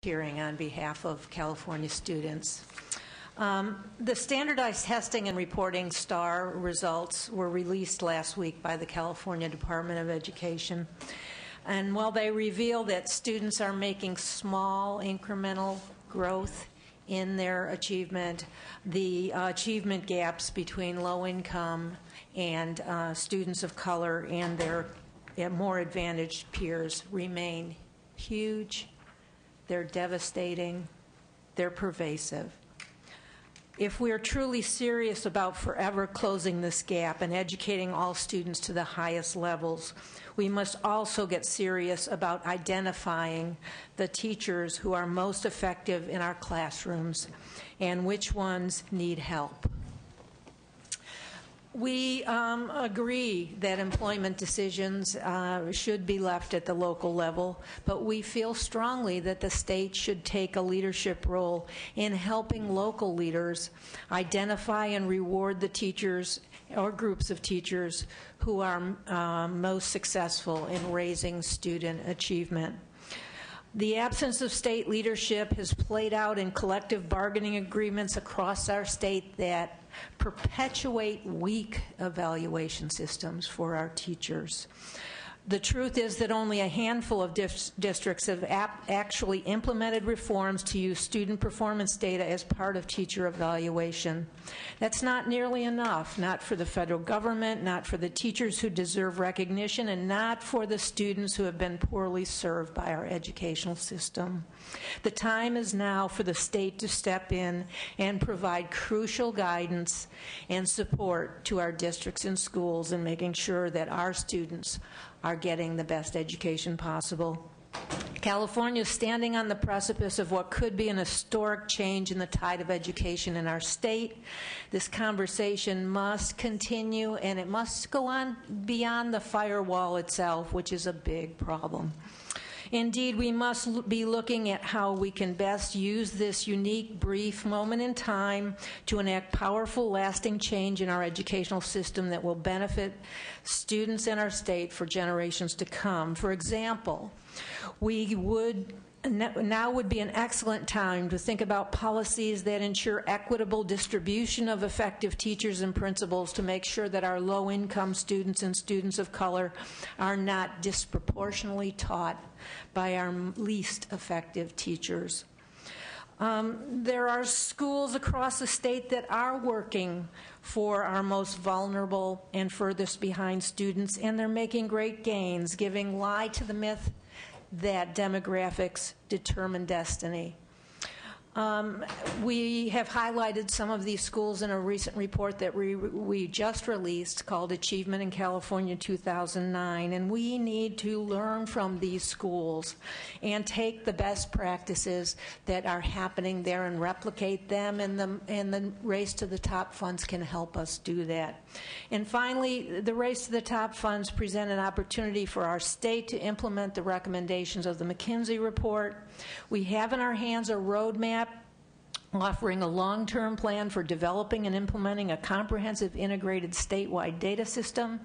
hearing on behalf of California students. The standardized testing and reporting STAR results were released last week by the California Department of Education. And while they reveal that students are making small incremental growth in their achievement, the achievement gaps between low income and students of color and their more advantaged peers remain huge. They're devastating. They're pervasive. If we are truly serious about forever closing this gap and educating all students to the highest levels, we must also get serious about identifying the teachers who are most effective in our classrooms and which ones need help. We agree that employment decisions should be left at the local level, but we feel strongly that the state should take a leadership role in helping local leaders identify and reward the teachers or groups of teachers who are most successful in raising student achievement. The absence of state leadership has played out in collective bargaining agreements across our state that perpetuate weak evaluation systems for our teachers. The truth is that only a handful of districts have actually implemented reforms to use student performance data as part of teacher evaluation. That's not nearly enough, not for the federal government, not for the teachers who deserve recognition, and not for the students who have been poorly served by our educational system. The time is now for the state to step in and provide crucial guidance and support to our districts and schools in making sure that our students are getting the best education possible. California is standing on the precipice of what could be an historic change in the tide of education in our state. This conversation must continue, and it must go on beyond the firewall itself, which is a big problem. Indeed, we must be looking at how we can best use this unique, brief moment in time to enact powerful, lasting change in our educational system that will benefit students in our state for generations to come. For example, now would be an excellent time to think about policies that ensure equitable distribution of effective teachers and principals to make sure that our low-income students and students of color are not disproportionately taught by our least effective teachers. There are schools across the state that are working for our most vulnerable and furthest behind students, and they're making great gains, giving lie to the myth that demographics determine destiny. We have highlighted some of these schools in a recent report that we just released called Achievement in California 2009, and we need to learn from these schools and take the best practices that are happening there and replicate them, and the Race to the Top funds can help us do that. And finally, the Race to the Top funds present an opportunity for our state to implement the recommendations of the McKinsey report. We have in our hands a roadmap offering a long-term plan for developing and implementing a comprehensive integrated statewide data system.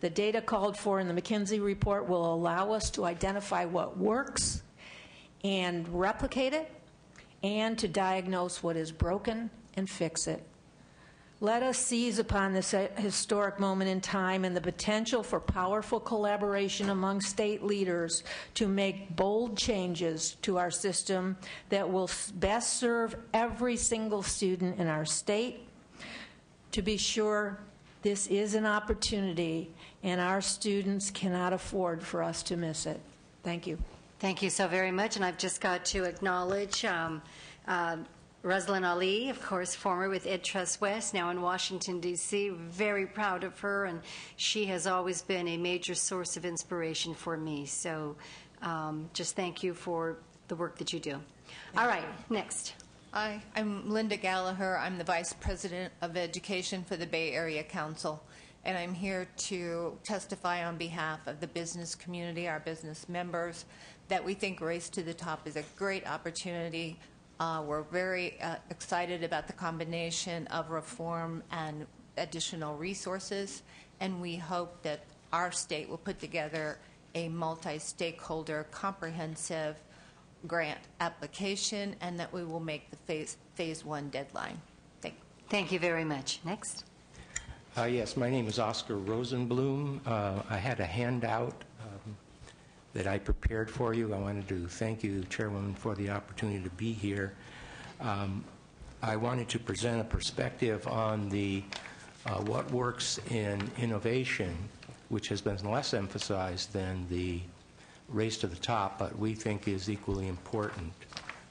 The data called for in the McKinsey report will allow us to identify what works and replicate it, and to diagnose what is broken and fix it. Let us seize upon this historic moment in time and the potential for powerful collaboration among state leaders to make bold changes to our system that will best serve every single student in our state. To be sure, this is an opportunity, and our students cannot afford for us to miss it. Thank you. Thank you so very much, and I've just got to acknowledge Ruslan Ali, of course, former with Ed Trust West, now in Washington, D.C. Very proud of her, and she has always been a major source of inspiration for me. So just thank you for the work that you do. All right, next. Hi, I'm Linda Gallagher. I'm the Vice President of Education for the Bay Area Council, and I'm here to testify on behalf of the business community, our business members, that we think Race to the Top is a great opportunity. We're very excited about the combination of reform and additional resources, and we hope that our state will put together a multi-stakeholder, comprehensive grant application, and that we will make the phase 1 deadline. Thank you. Thank you very much. Next. Yes, my name is Oscar Rosenblum. I had a handout that I prepared for you. I wanted to thank you, Chairwoman, for the opportunity to be here. I wanted to present a perspective on the what works in innovation, which has been less emphasized than the race to the top, but we think is equally important.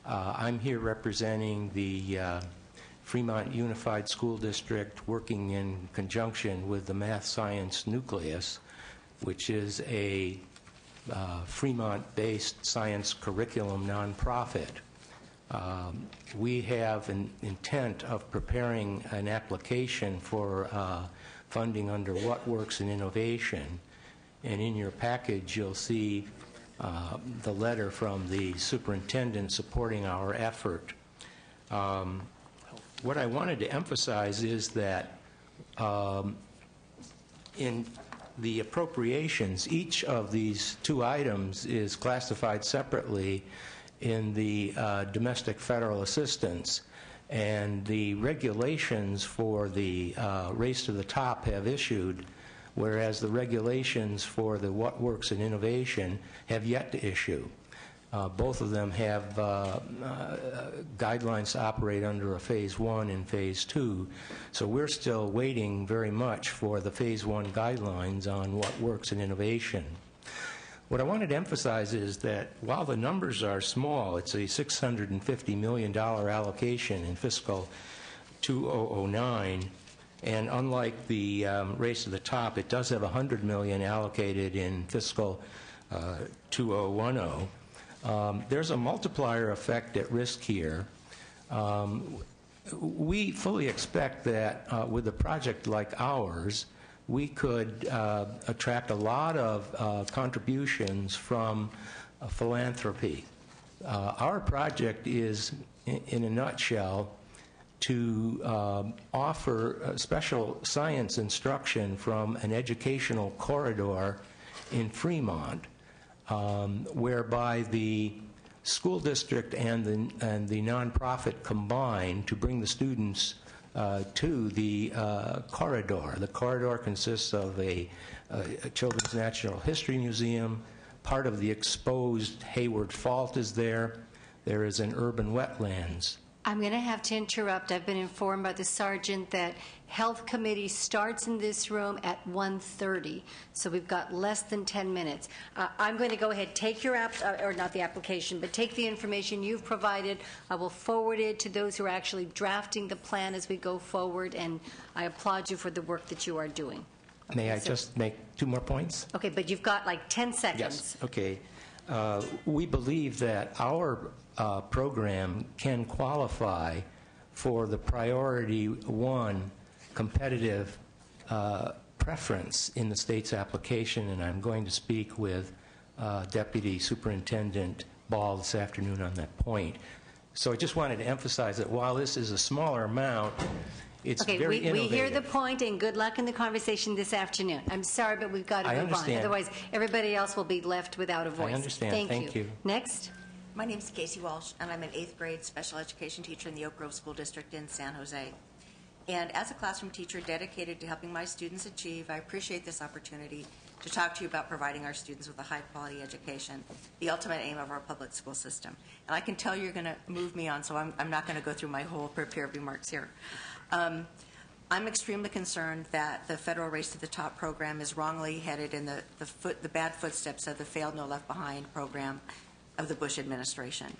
I'm here representing the Fremont Unified School District, working in conjunction with the Math Science Nucleus, which is a Fremont-based science curriculum nonprofit. We have an intent of preparing an application for funding under What Works in Innovation, and in your package you'll see the letter from the superintendent supporting our effort. What I wanted to emphasize is that in the appropriations, each of these two items is classified separately in the domestic federal assistance, and the regulations for the race to the top have issued, whereas the regulations for the What Works in Innovation have yet to issue. Both of them have guidelines to operate under a Phase 1 and Phase 2, so we're still waiting very much for the Phase 1 guidelines on What Works in Innovation. What I wanted to emphasize is that while the numbers are small, it's a $650 million allocation in fiscal 2009, and unlike the race to the top, it does have $100 million allocated in fiscal 2010. There's a multiplier effect at risk here. We fully expect that with a project like ours, we could attract a lot of contributions from philanthropy. Our project is, in a nutshell, to offer special science instruction from an educational corridor in Fremont, whereby the school district and the nonprofit combine to bring the students to the corridor. The corridor consists of a Children's Natural History Museum. Part of the exposed Hayward Fault is there. There is an urban wetlands. I'm going to have to interrupt. I've been informed by the sergeant that Health Committee starts in this room at 1:30, so we've got less than 10 minutes. I'm going to go ahead, take your or not the application, but take the information you've provided. I will forward it to those who are actually drafting the plan as we go forward, and I applaud you for the work that you are doing. Okay, May I just make two more points? Okay, but you've got like 10 seconds. Yes, okay. We believe that our program can qualify for the priority 1 competitive preference in the state's application, and I'm going to speak with Deputy Superintendent Ball this afternoon on that point. So I just wanted to emphasize that while this is a smaller amount, it's very innovative. We hear the point, and good luck in the conversation this afternoon. I'm sorry, but we've got to move on. Otherwise, everybody else will be left without a voice. I understand. Thank you. Next. My name is Casey Walsh, and I'm an 8th grade special education teacher in the Oak Grove School District in San Jose. And as a classroom teacher dedicated to helping my students achieve, I appreciate this opportunity to talk to you about providing our students with a high-quality education, the ultimate aim of our public school system. And I can tell you're going to move me on, so I'm not going to go through my whole prepared remarks here. I'm extremely concerned that the federal Race to the Top program is wrongly headed in the bad footsteps of the failed No Left Behind program of the Bush administration.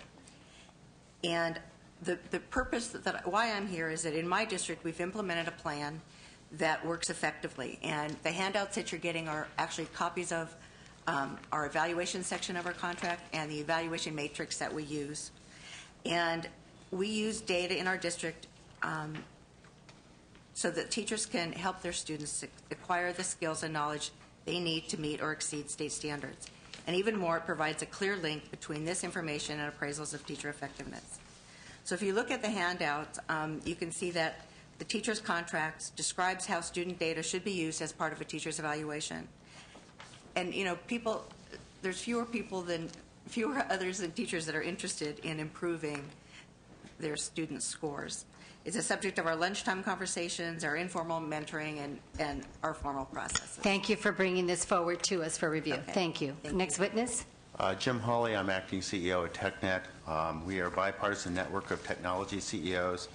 And the purpose why I'm here is that in my district we've implemented a plan that works effectively, and the handouts that you're getting are actually copies of our evaluation section of our contract and the evaluation matrix that we use. And we use data in our district so that teachers can help their students acquire the skills and knowledge they need to meet or exceed state standards. And even more, it provides a clear link between this information and appraisals of teacher effectiveness. So if you look at the handout, you can see that the teacher's contracts describes how student data should be used as part of a teacher's evaluation. And, you know, there's fewer people than fewer others than teachers that are interested in improving their students' scores. It's a subject of our lunchtime conversations, our informal mentoring, and our formal processes. Thank you for bringing this forward to us for review. Okay. Thank you. Next witness. Jim Hawley, I'm acting CEO at TechNet. We are a bipartisan network of technology CEOs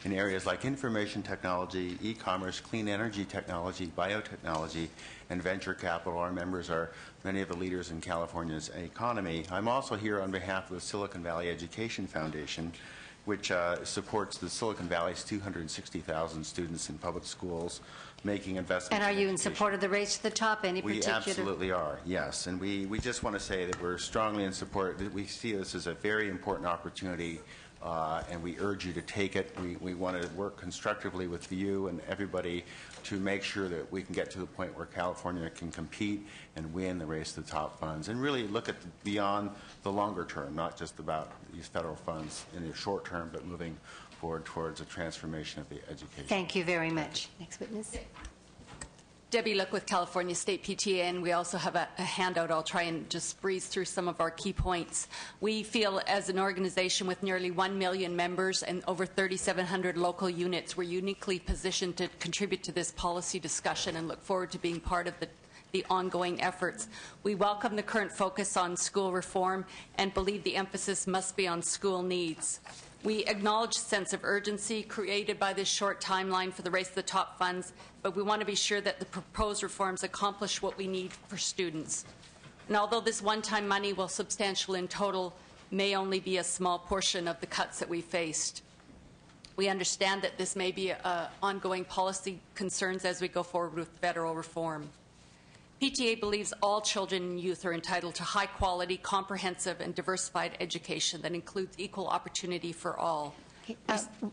in areas like information technology, e-commerce, clean energy technology, biotechnology, and venture capital. Our members are many of the leaders in California's economy. I'm also here on behalf of the Silicon Valley Education Foundation, which supports the Silicon Valley's 260,000 students in public schools, making investments. And are you in education. support of the Race to the Top? Any We particular? absolutely are, yes. And we just want to say that we're strongly in support. That we see this as a very important opportunity, and we urge you to take it. We want to work constructively with you and everybody to make sure that we can get to the point where California can compete and win the Race to the Top funds, and really look at beyond the longer term, not just about these federal funds in the short term, but moving forward towards a transformation of the education. Thank you very much. Next witness. Debbie Look with California State PTA, and we also have a handout. I'll try and just breeze through some of our key points. We feel as an organization with nearly 1 million members and over 3,700 local units, we're uniquely positioned to contribute to this policy discussion and look forward to being part of the ongoing efforts. We welcome the current focus on school reform and believe the emphasis must be on school needs. We acknowledge the sense of urgency created by this short timeline for the Race to the Top funds, but we want to be sure that the proposed reforms accomplish what we need for students. And although this one-time money, while substantial in total, may only be a small portion of the cuts that we faced, we understand that this may be ongoing policy concerns as we go forward with federal reform. PTA believes all children and youth are entitled to high-quality, comprehensive, and diversified education that includes equal opportunity for all.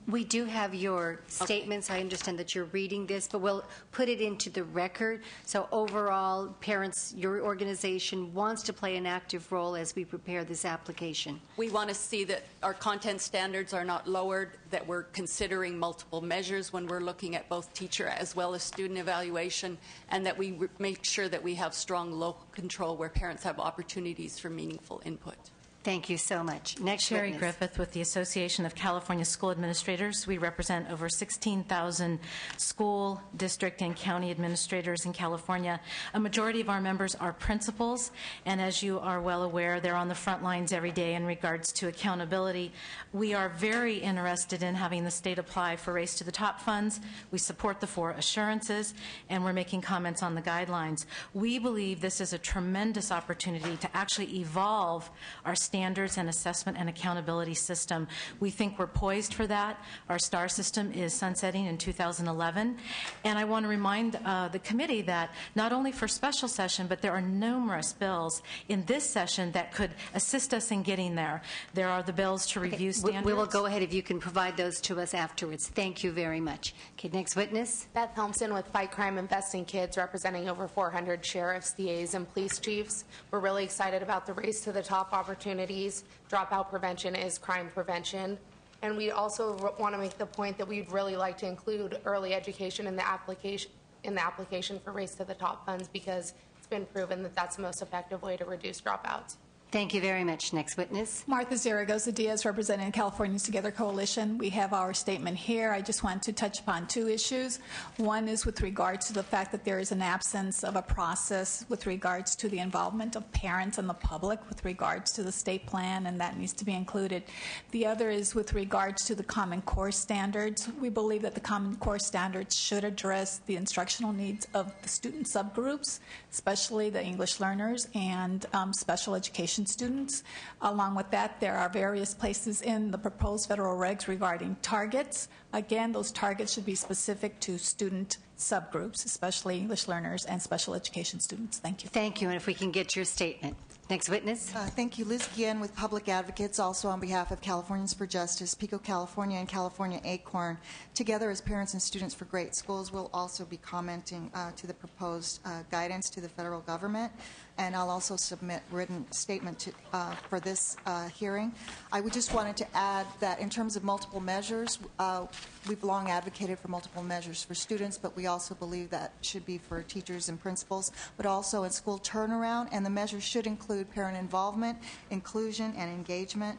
We do have your statements. I understand that you're reading this, but we'll put it into the record. So overall, parents, your organization wants to play an active role as we prepare this application. We want to see that our content standards are not lowered, that we're considering multiple measures when we're looking at both teacher as well as student evaluation, and that we make sure that we have strong local control where parents have opportunities for meaningful input. Thank you so much. Next Sherry witness. Griffith with the Association of California School Administrators. We represent over 16,000 school, district, and county administrators in California. A majority of our members are principals, and as you are well aware, they're on the front lines every day in regards to accountability. We are very interested in having the state apply for Race to the Top funds. We support the 4 assurances, and we're making comments on the guidelines. We believe this is a tremendous opportunity to actually evolve our standards and assessment and accountability system. We think we're poised for that. Our STAR system is sunsetting in 2011. And I want to remind the committee that not only for special session, but there are numerous bills in this session that could assist us in getting there. There are the bills to review standards. We will go ahead if you can provide those to us afterwards. Thank you very much. Okay, next witness. Beth Helmson with Fight Crime Invest in Kids, representing over 400 sheriffs, DAs, and police chiefs. We're really excited about the Race to the Top opportunities. Dropout prevention is crime prevention. And we also want to make the point that we'd really like to include early education in the application for Race to the Top funds, because it's been proven that that's the most effective way to reduce dropouts. Thank you very much. Next witness. Martha Zaragoza Diaz, representing Californians Together Coalition. We have our statement here. I just want to touch upon 2 issues. One is with regards to the fact that there is an absence of a process with regards to the involvement of parents and the public with regards to the state plan, and that needs to be included. The other is with regards to the Common Core standards. We believe that the Common Core standards should address the instructional needs of the student subgroups, especially the English learners and special education students. Along with that, there are various places in the proposed federal regs regarding targets. Again, those targets should be specific to student subgroups, especially English learners and special education students. Thank you. Thank you. And if we can get your statement. Next witness. Thank you. Liz Guillen with Public Advocates, also on behalf of Californians for Justice, Pico, California, and California Acorn. Together as Parents and Students for Great Schools, we'll also be commenting to the proposed guidance to the federal government. and I'll also submit written statement for this hearing. I would just wanted to add that in terms of multiple measures, we've long advocated for multiple measures for students, but we also believe that should be for teachers and principals, but also in school turnaround, and the measures should include parent involvement, inclusion, and engagement.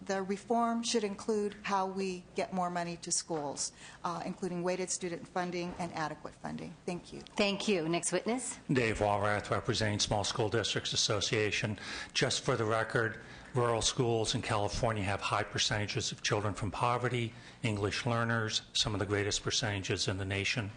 The reform should include how we get more money to schools, including weighted student funding and adequate funding. Thank you. Thank you. Next witness. Dave Walrath, representing Small School Districts Association. Just for the record, rural schools in California have high percentages of children from poverty, English learners, some of the greatest percentages in the nation.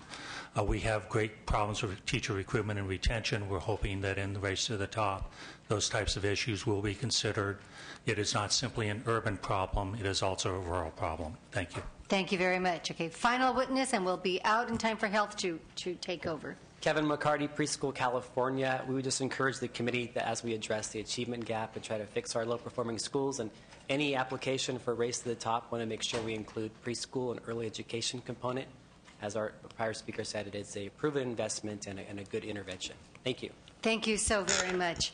We have great problems with teacher recruitment and retention. We're hoping that in the race to the top, those types of issues will be considered. It is not simply an urban problem. It is also a rural problem. Thank you. Thank you very much. Okay, final witness, and we'll be out in time for health to take over. Kevin McCarty, Preschool, California. We would just encourage the committee that as we address the achievement gap and try to fix our low-performing schools, and any application for Race to the Top, want to make sure we include preschool and early education component. As our prior speaker said, it is a proven investment and a good intervention. Thank you. Thank you so very much.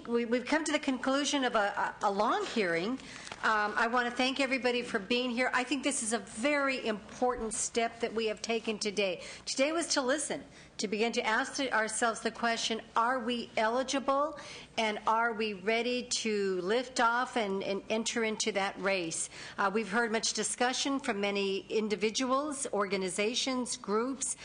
We've come to the conclusion of a long hearing. I want to thank everybody for being here. I think this is a very important step that we have taken today. Today was to listen, to begin to ask ourselves the question, are we eligible and are we ready to lift off and enter into that race? We've heard much discussion from many individuals, organizations, groups.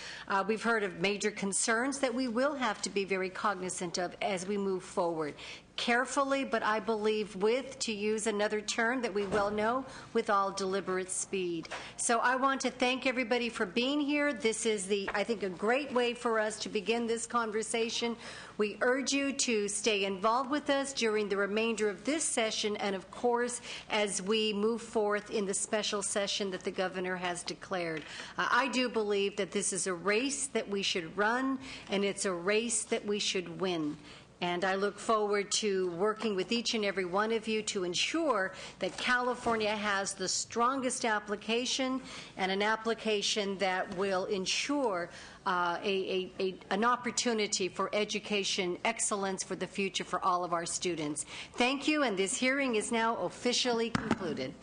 We've heard of major concerns that we will have to be very cognizant of as we move forward. Carefully, but I believe with, to use another term that we well know, with all deliberate speed. So I want to thank everybody for being here. This is, I think, a great way for us to begin this conversation. We urge you to stay involved with us during the remainder of this session and, of course, as we move forth in the special session that the governor has declared. I do believe that this is a race that we should run, and it's a race that we should win. And I look forward to working with each and every one of you to ensure that California has the strongest application, and an application that will ensure an opportunity for education excellence for the future for all of our students. Thank you, and this hearing is now officially concluded.